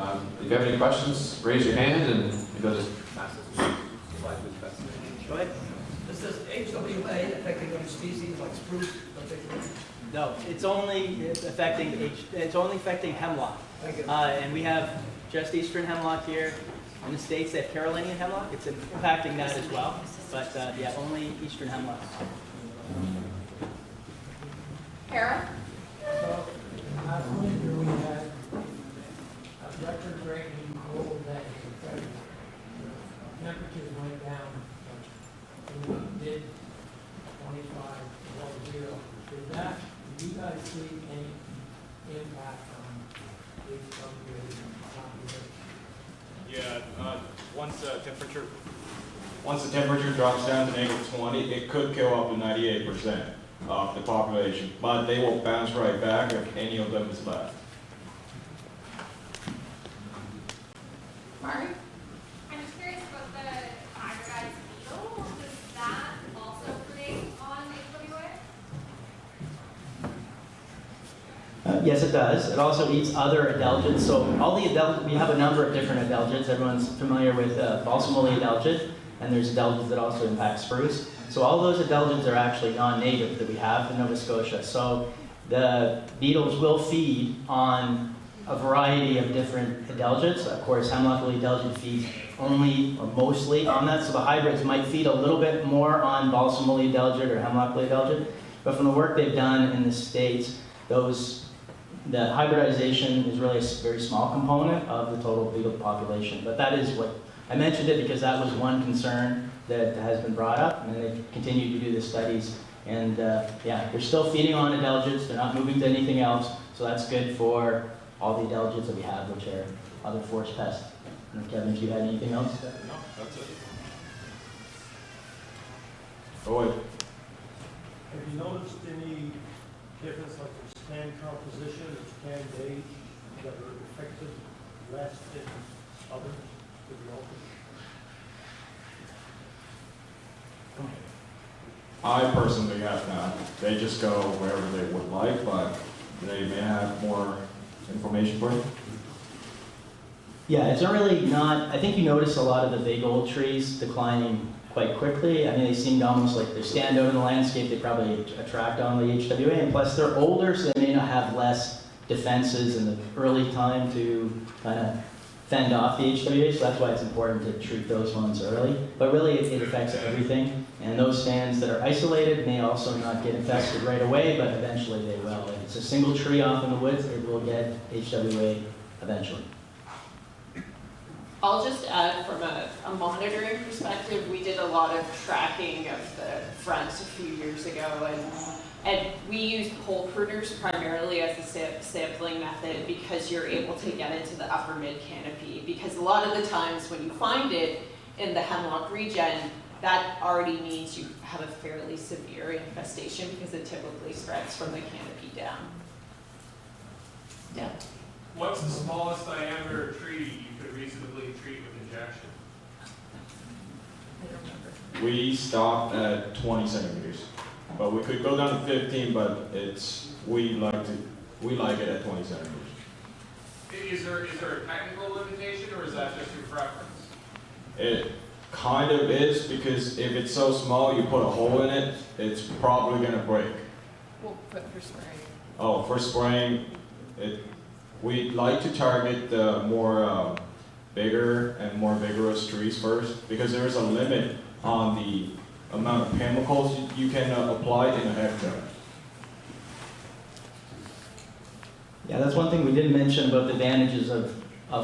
If you have any questions, raise your hand and we'll just pass this slide. Go ahead. Does this HWA affect any species like spruce particularly? No, it's only affecting hemlock. Thank you. And we have just eastern hemlock here. In the States, they have Carolinian hemlock. It's impacting that as well. But yeah, only eastern hemlock. Kara? So, last winter we had a record-breaking cold day in February. Temperatures went down. We did 25 below zero. Do you guys see any impact on HWA population? Yeah, once the temperature drops down to -20, it could kill up to 98% of the population, but they will bounce right back if any of them is left. Mari? I'm just curious about the hybridized beetle. Does that also predate on HWA? Yes, it does. It also eats other adelgids. So all the we have a number of different adelgids. Everyone's familiar with balsamwoolly adelgid, and there's adelgids that also impact spruce. So all those adelgids are actually non-native that we have in Nova Scotia. So the beetles will feed on a variety of different adelgids. Of course, hemlock woolly adelgid feeds only or mostly on that. So the hybrids might feed a little bit more on balsam woolly adelgid or hemlock woolly adelgid. But from the work they've done in the States, the hybridization is really a very small component of the total beetle population. But that is what, I mentioned it because that was one concern that has been brought up, and they continue to do the studies. And yeah, they're still feeding on adelgids, they're not moving to anything else, so that's good for all the adelgids that we have, which are other forest pests. And Kevin, if you had anything else? No, that's it. Go ahead. Have you noticed any difference, like the stand composition or stand age, that are affected less than others to be open? I personally have not. They just go wherever they would like, but they may have more information for you. Yeah, it's I think you notice a lot of the big old trees declining quite quickly. I mean, they seem almost like they stand out in the landscape, they probably attract on the HWA, and plus they're older, so they may not have less defenses in the early time to kind of fend off the HWA, so that's why it's important to treat those ones early. But really, it affects everything, and those stands that are isolated may also not get infested right away, but eventually they will. If it's a single tree off in the woods, it will get HWA eventually. I'll just add from a monitoring perspective, we did a lot of tracking of the fronts a few years ago, and we used pole pruners primarily as a sampling method because you're able to get into the upper mid canopy, because a lot of the times when you find it in the hemlock regen, that already means you have a fairly severe infestation because it typically spreads from the canopy down. Yeah. What's the smallest diameter tree you could reasonably treat with injection? We stopped at 20 centimeters, but we could go down to 15, but we like it at 20 centimeters. Is there a technical limitation, or is that just your preference? It kind of is, because if it's so small, you put a hole in it, it's probably going to break. Well, but for spraying. Oh, for spraying, we like to target the more bigger and more vigorous trees first, because there is a limit on the amount of chemicals you can apply in a hectare. Yeah, that's one thing we didn't mention about the advantages of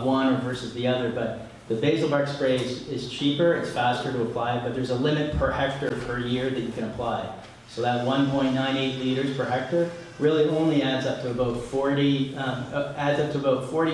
one versus the other, but the basal bark spray is cheaper, it's faster to apply, but there's a limit per hectare per year that you can apply. So that 1.98 liters per hectare really only adds up to about 40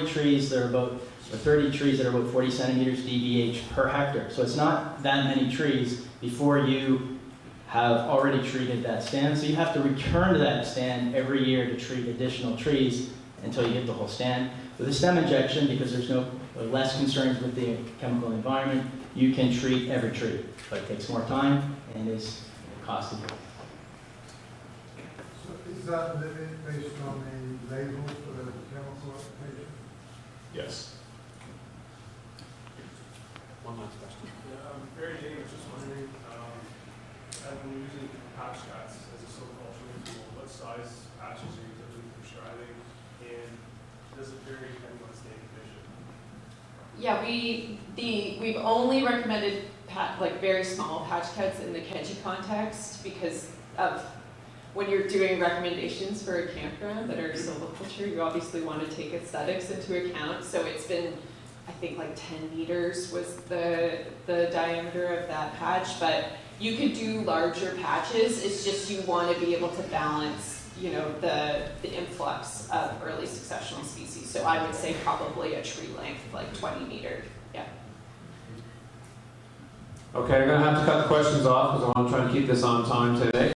trees that are about, or 30 trees that are about 40 centimeters DBH per hectare. So it's not that many trees before you have already treated that stand. So you have to return to that stand every year to treat additional trees until you get the whole stand. With a stem injection, because there's less concerns with the chemical environment, you can treat every tree, but it takes more time and is costly. So is that limit based on the label for the chemical application? Yes. one last question. Yeah, Barry Jane was just wondering, I've been using patch cuts as a silvicultural tool. What size patches are you typically prescribing, and does it vary depending on state condition? Yeah, we've only recommended like very small patch cuts in the Kenji context because of when you're doing recommendations for a campground that are silviculture, you obviously want to take aesthetics into account. So it's been, I think, like 10 meters was the diameter of that patch, but you could do larger patches. It's just you want to be able to balance, you know, the influx of early successional species. So I would say probably a tree length, like 20 meter. Yeah. Okay, I'm going to have to cut the questions off because I want to try and keep this on time today.